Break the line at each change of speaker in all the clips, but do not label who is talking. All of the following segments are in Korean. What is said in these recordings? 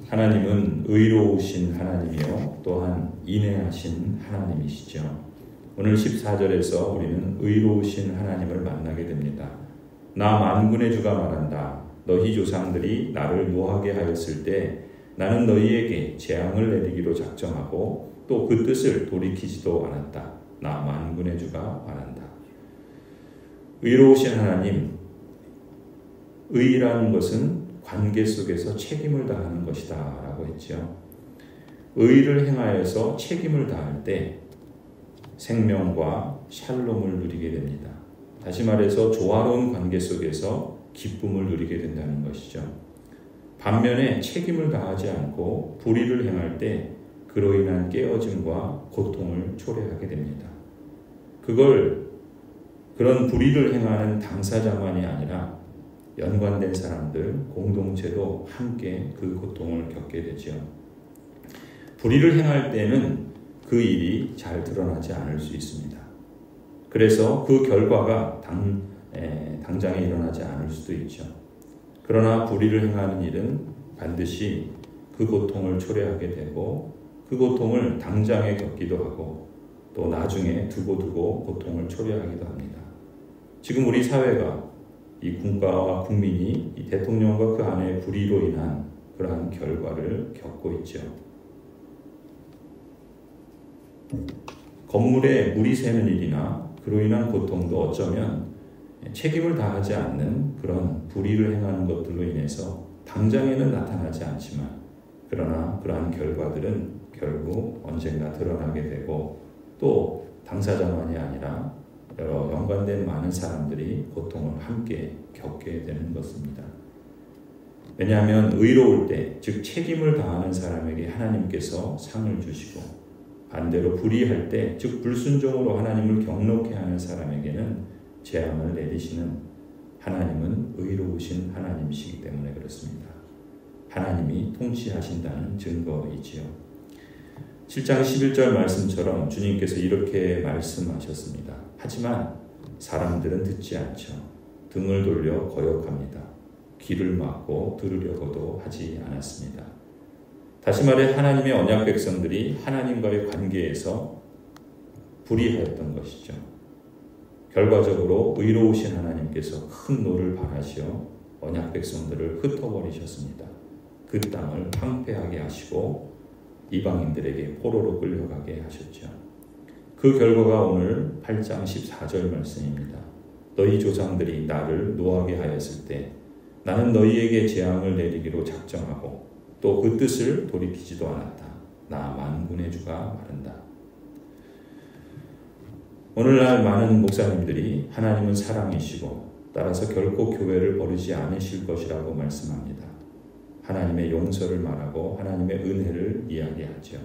하나님은 의로우신 하나님이요 또한 인애하신 하나님이시죠. 오늘 14절에서 우리는 의로우신 하나님을 만나게 됩니다. 나 만군의 주가 말한다. 너희 조상들이 나를 노하게 하였을 때 나는 너희에게 재앙을 내리기로 작정하고 또 그 뜻을 돌이키지도 않았다. 나 만군의 주가 말한다. 의로우신 하나님, 의라는 것은 관계 속에서 책임을 다하는 것이다 라고 했죠. 의를 행하여서 책임을 다할 때 생명과 샬롬을 누리게 됩니다. 다시 말해서 조화로운 관계 속에서 기쁨을 누리게 된다는 것이죠. 반면에 책임을 다하지 않고 불의를 행할 때 그로 인한 깨어짐과 고통을 초래하게 됩니다. 그런 불의를 행하는 당사자만이 아니라 연관된 사람들, 공동체도 함께 그 고통을 겪게 되죠. 불의를 행할 때는 그 일이 잘 드러나지 않을 수 있습니다. 그래서 그 결과가 당장에 일어나지 않을 수도 있죠. 그러나 불의를 행하는 일은 반드시 그 고통을 초래하게 되고 그 고통을 당장에 겪기도 하고 또 나중에 두고 고통을 초래하기도 합니다. 지금 우리 사회가 이 국가와 국민이 이 대통령과 그 안의 불의로 인한 그러한 결과를 겪고 있죠. 건물에 물이 새는 일이나 그로 인한 고통도 어쩌면 책임을 다하지 않는 그런 불의를 행하는 것들로 인해서 당장에는 나타나지 않지만 그러나 그러한 결과들은 결국 언젠가 드러나게 되고 또 당사자만이 아니라 여러 연관된 많은 사람들이 고통을 함께 겪게 되는 것입니다. 왜냐하면 의로울 때, 즉 책임을 다하는 사람에게 하나님께서 상을 주시고 반대로 불의할 때, 즉 불순종으로 하나님을 경록케 하는 사람에게는 재앙을 내리시는 하나님은 의로우신 하나님이시기 때문에 그렇습니다. 하나님이 통치하신다는 증거이지요. 7장 11절 말씀처럼 주님께서 이렇게 말씀하셨습니다. 하지만 사람들은 듣지 않죠. 등을 돌려 거역합니다. 귀를 막고 들으려고도 하지 않았습니다. 다시 말해 하나님의 언약 백성들이 하나님과의 관계에서 불의하였던 것이죠. 결과적으로 의로우신 하나님께서 큰 노를 발하시어 언약 백성들을 흩어버리셨습니다. 그 땅을 황폐하게 하시고 이방인들에게 포로로 끌려가게 하셨죠. 그 결과가 오늘 8장 14절 말씀입니다. 너희 조상들이 나를 노하게 하였을 때 나는 너희에게 재앙을 내리기로 작정하고 또 그 뜻을 돌이키지도 않았다. 나 만군의 주가 말한다. 오늘날 많은 목사님들이 하나님은 사랑이시고 따라서 결코 교회를 버리지 않으실 것이라고 말씀합니다. 하나님의 용서를 말하고 하나님의 은혜를 이야기하죠.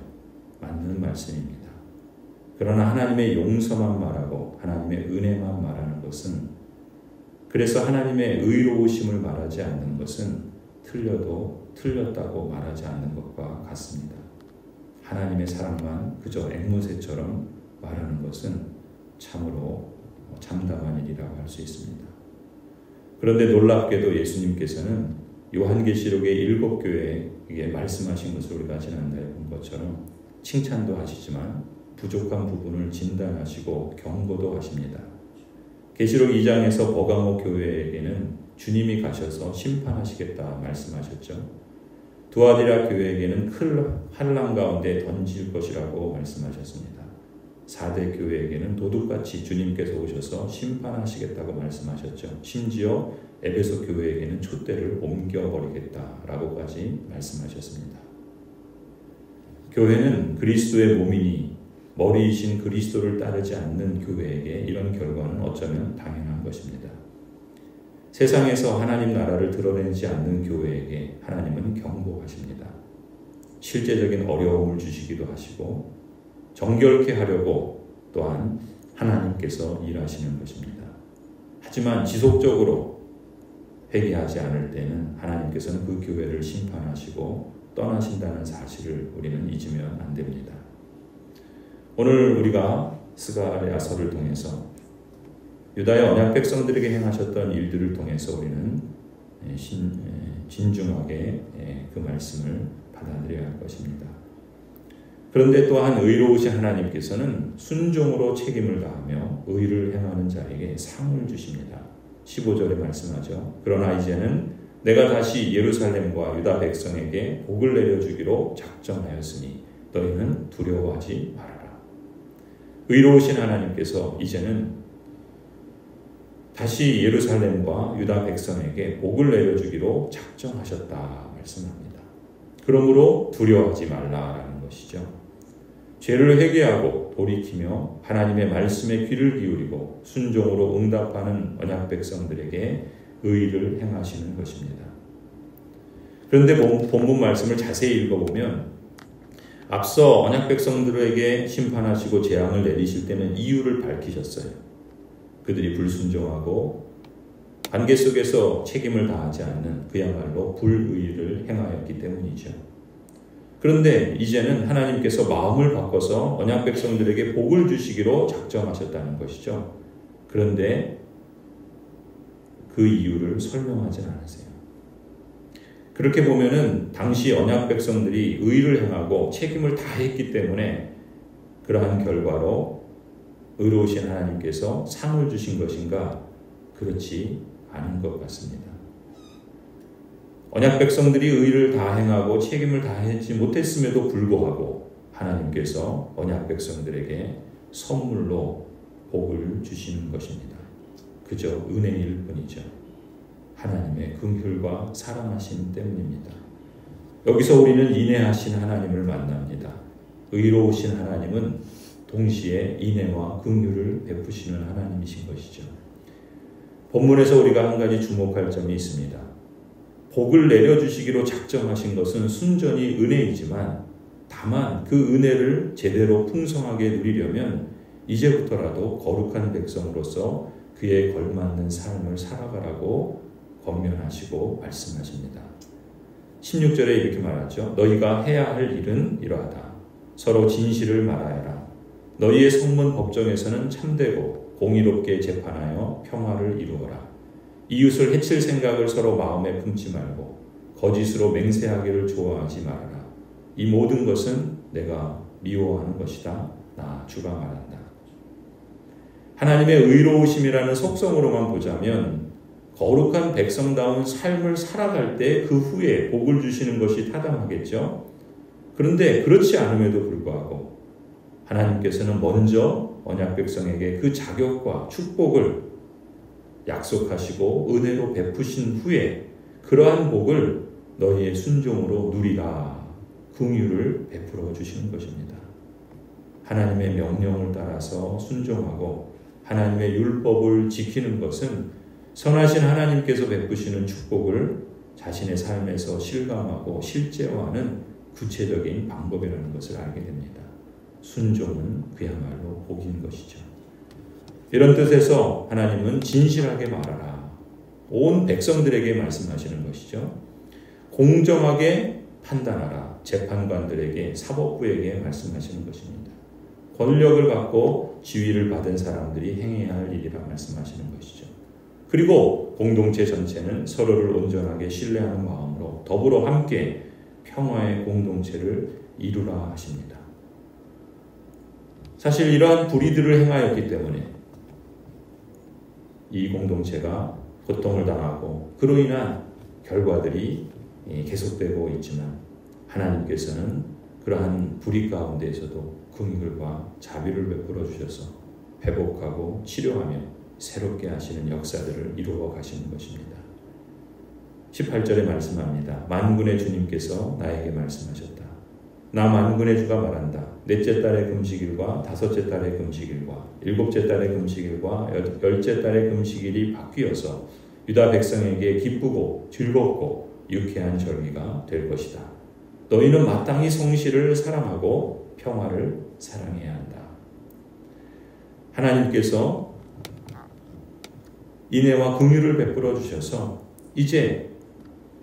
맞는 말씀입니다. 그러나 하나님의 용서만 말하고 하나님의 은혜만 말하는 것은, 그래서 하나님의 의로우심을 말하지 않는 것은 틀려도 틀렸다고 말하지 않는 것과 같습니다. 하나님의 사랑만 그저 앵무새처럼 말하는 것은 참으로 참담한 일이라고 할 수 있습니다. 그런데 놀랍게도 예수님께서는 요한계시록의 7교회에게 말씀하신 것을 우리가 지난달에 본 것처럼 칭찬도 하시지만 부족한 부분을 진단하시고 경고도 하십니다. 계시록 2장에서 버가모 교회에게는 주님이 가셔서 심판하시겠다 말씀하셨죠. 두아디라 교회에게는 큰 환난 가운데 던질 것이라고 말씀하셨습니다. 4대 교회에게는 도둑같이 주님께서 오셔서 심판하시겠다고 말씀하셨죠. 심지어 에베소 교회에게는 촛대를 옮겨버리겠다라고까지 말씀하셨습니다. 교회는 그리스도의 몸이니 머리이신 그리스도를 따르지 않는 교회에게 이런 결과는 어쩌면 당연한 것입니다. 세상에서 하나님 나라를 드러내지 않는 교회에게 하나님은 경고하십니다. 실제적인 어려움을 주시기도 하시고 정결케 하려고 또한 하나님께서 일하시는 것입니다. 하지만 지속적으로 회개하지 않을 때는 하나님께서는 그 교회를 심판하시고 떠나신다는 사실을 우리는 잊으면 안 됩니다. 오늘 우리가 스가랴서를 통해서 유다의 언약 백성들에게 행하셨던 일들을 통해서 우리는 진중하게 그 말씀을 받아들여야 할 것입니다. 그런데 또한 의로우신 하나님께서는 순종으로 책임을 다하며 의를 행하는 자에게 상을 주십니다. 15절에 말씀하죠. 그러나 이제는 내가 다시 예루살렘과 유다 백성에게 복을 내려주기로 작정하였으니 너희는 두려워하지 말아라. 의로우신 하나님께서 이제는 다시 예루살렘과 유다 백성에게 복을 내려주기로 작정하셨다 말씀합니다. 그러므로 두려워하지 말라라는 것이죠. 죄를 회개하고 돌이키며 하나님의 말씀에 귀를 기울이고 순종으로 응답하는 언약 백성들에게 의를 행하시는 것입니다. 그런데 본문 말씀을 자세히 읽어보면 앞서 언약 백성들에게 심판하시고 재앙을 내리실 때는 이유를 밝히셨어요. 그들이 불순종하고 관계 속에서 책임을 다하지 않는 그야말로 불의를 행하였기 때문이죠. 그런데 이제는 하나님께서 마음을 바꿔서 언약 백성들에게 복을 주시기로 작정하셨다는 것이죠. 그런데 그 이유를 설명하지 않으세요. 그렇게 보면은 당시 언약 백성들이 의를 행하고 책임을 다했기 때문에 그러한 결과로 의로우신 하나님께서 상을 주신 것인가? 그렇지 않은 것 같습니다. 언약 백성들이 의를 다 행하고 책임을 다하지 못했음에도 불구하고 하나님께서 언약 백성들에게 선물로 복을 주시는 것입니다. 그저 은혜일 뿐이죠. 하나님의 긍휼과 사랑하심 때문입니다. 여기서 우리는 인애하신 하나님을 만납니다. 의로우신 하나님은 동시에 인애와 긍휼을 베푸시는 하나님이신 것이죠. 본문에서 우리가 한 가지 주목할 점이 있습니다. 복을 내려주시기로 작정하신 것은 순전히 은혜이지만 다만 그 은혜를 제대로 풍성하게 누리려면 이제부터라도 거룩한 백성으로서 그에 걸맞는 삶을 살아가라고 권면하시고 말씀하십니다. 16절에 이렇게 말하죠. 너희가 해야 할 일은 이러하다. 서로 진실을 말하여라. 너희의 성문 법정에서는 참되고 공의롭게 재판하여 평화를 이루어라. 이웃을 해칠 생각을 서로 마음에 품지 말고 거짓으로 맹세하기를 좋아하지 말아라. 이 모든 것은 내가 미워하는 것이다. 나 주가 말한다. 하나님의 의로우심이라는 속성으로만 보자면 거룩한 백성다운 삶을 살아갈 때 그 후에 복을 주시는 것이 타당하겠죠. 그런데 그렇지 않음에도 불구하고 하나님께서는 먼저 언약 백성에게 그 자격과 축복을 약속하시고 은혜로 베푸신 후에 그러한 복을 너희의 순종으로 누리라 긍휼을 베풀어 주시는 것입니다. 하나님의 명령을 따라서 순종하고 하나님의 율법을 지키는 것은 선하신 하나님께서 베푸시는 축복을 자신의 삶에서 실감하고 실제화하는 구체적인 방법이라는 것을 알게 됩니다. 순종은 그야말로 복인 것이죠. 이런 뜻에서 하나님은 진실하게 말하라. 온 백성들에게 말씀하시는 것이죠. 공정하게 판단하라. 재판관들에게 사법부에게 말씀하시는 것입니다. 권력을 받고 지위를 받은 사람들이 행해야 할 일이라 말씀하시는 것이죠. 그리고 공동체 전체는 서로를 온전하게 신뢰하는 마음으로 더불어 함께 평화의 공동체를 이루라 하십니다. 사실 이러한 불의들을 행하였기 때문에 이 공동체가 고통을 당하고 그로 인한 결과들이 계속되고 있지만 하나님께서는 그러한 불의 가운데에서도 긍휼과 자비를 베풀어 주셔서 회복하고 치료하며 새롭게 하시는 역사들을 이루어 가시는 것입니다. 18절에 말씀합니다. 만군의 주님께서 나에게 말씀하셨다. 나 만군의 주가 말한다. 넷째 달의 금식일과 다섯째 달의 금식일과 일곱째 달의 금식일과 열째 달의 금식일이 바뀌어서 유다 백성에게 기쁘고 즐겁고 유쾌한 절기가 될 것이다. 너희는 마땅히 성실을 사랑하고 평화를 사랑해야 한다. 하나님께서 인애와 긍휼을 베풀어 주셔서 이제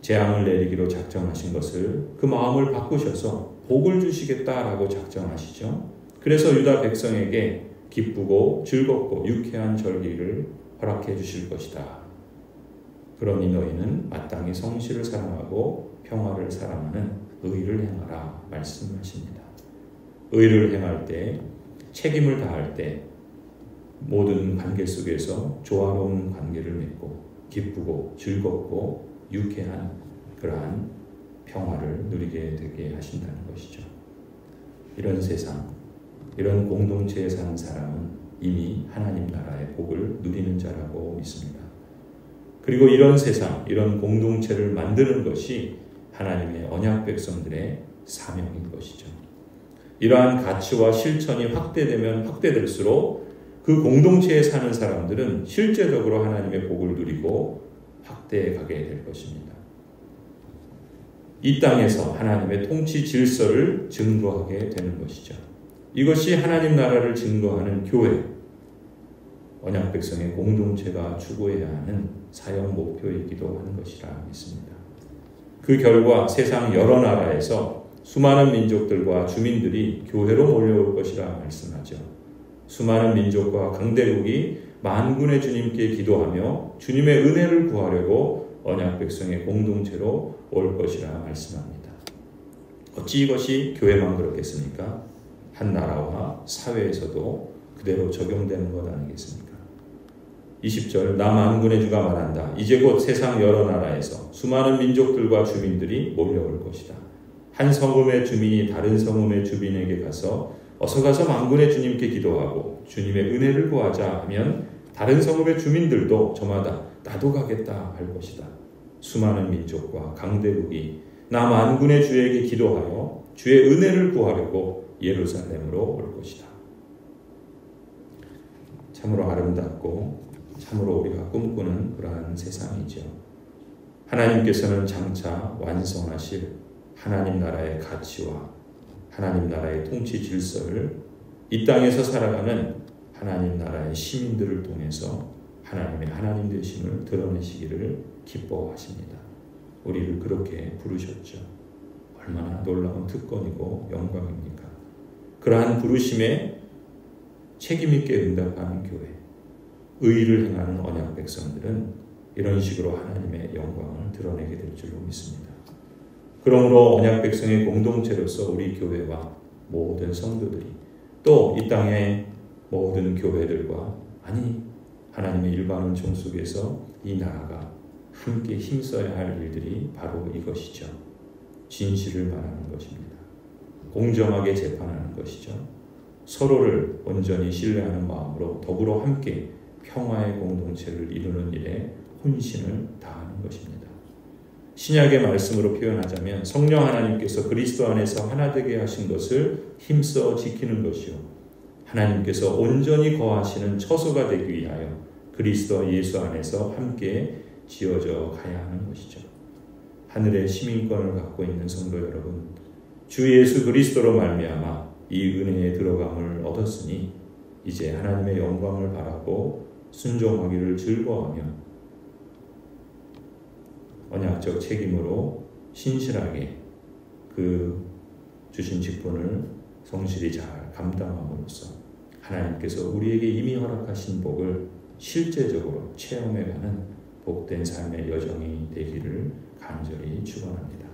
재앙을 내리기로 작정하신 것을 그 마음을 바꾸셔서 복을 주시겠다라고 작정하시죠. 그래서 유다 백성에게 기쁘고 즐겁고 유쾌한 절기를 허락해 주실 것이다. 그러니 너희는 마땅히 성실을 사랑하고 평화를 사랑하는 의를 행하라 말씀하십니다. 의를 행할 때, 책임을 다할 때 모든 관계 속에서 조화로운 관계를 맺고 기쁘고 즐겁고 유쾌한 그러한 평화를 누리게 되게 하신다는 것이죠. 이런 세상, 이런 공동체에 사는 사람은 이미 하나님 나라의 복을 누리는 자라고 믿습니다. 그리고 이런 세상, 이런 공동체를 만드는 것이 하나님의 언약 백성들의 사명인 것이죠. 이러한 가치와 실천이 확대되면 확대될수록 그 공동체에 사는 사람들은 실제적으로 하나님의 복을 누리고 확대해 가게 될 것입니다. 이 땅에서 하나님의 통치 질서를 증거하게 되는 것이죠. 이것이 하나님 나라를 증거하는 교회, 언약 백성의 공동체가 추구해야 하는 사역 목표이기도 한 것이라 믿습니다. 그 결과 세상 여러 나라에서 수많은 민족들과 주민들이 교회로 몰려올 것이라 말씀하죠. 수많은 민족과 강대국이 만군의 주님께 기도하며 주님의 은혜를 구하려고 언약 백성의 공동체로 올 것이라 말씀합니다. 어찌 이것이 교회만 그렇겠습니까? 한 나라와 사회에서도 그대로 적용되는 것 아니겠습니까? 20절 나 만군의 주가 말한다. 이제 곧 세상 여러 나라에서 수많은 민족들과 주민들이 몰려올 것이다. 한 성읍의 주민이 다른 성읍의 주민에게 가서 어서 가서 만군의 주님께 기도하고 주님의 은혜를 구하자 하면 다른 성읍의 주민들도 저마다 나도 가겠다 할 것이다. 수많은 민족과 강대국이 나 만군의 주에게 기도하여 주의 은혜를 구하려고 예루살렘으로 올 것이다. 참으로 아름답고 참으로 우리가 꿈꾸는 그러한 세상이죠. 하나님께서는 장차 완성하실 하나님 나라의 가치와 하나님 나라의 통치 질서를 이 땅에서 살아가는 하나님 나라의 시민들을 통해서 하나님의 하나님 되심을 드러내시기를 기뻐하십니다. 우리를 그렇게 부르셨죠. 얼마나 놀라운 특권이고 영광입니까? 그러한 부르심에 책임있게 응답하는 교회, 의를 행하는 언약 백성들은 이런 식으로 하나님의 영광을 드러내게 될 줄로 믿습니다. 그러므로 언약 백성의 공동체로서 우리 교회와 모든 성도들이 또 이 땅의 모든 교회들과 하나님의 일반은 종 속에서 이 나라가 함께 힘써야 할 일들이 바로 이것이죠. 진실을 말하는 것입니다. 공정하게 재판하는 것이죠. 서로를 온전히 신뢰하는 마음으로 더불어 함께 평화의 공동체를 이루는 일에 혼신을 다하는 것입니다. 신약의 말씀으로 표현하자면 성령 하나님께서 그리스도 안에서 하나 되게 하신 것을 힘써 지키는 것이요 하나님께서 온전히 거하시는 처소가 되기 위하여 그리스도 예수 안에서 함께 지어져 가야 하는 것이죠. 하늘의 시민권을 갖고 있는 성도 여러분, 주 예수 그리스도로 말미암아 이 은혜에 들어감을 얻었으니 이제 하나님의 영광을 바라고 순종하기를 즐거워하며 언약적 책임으로 신실하게 그 주신 직분을 성실히 잘 감당함으로써 하나님께서 우리에게 이미 허락하신 복을 실제적으로 체험해가는 복된 삶의 여정이 되기를 간절히 축원합니다.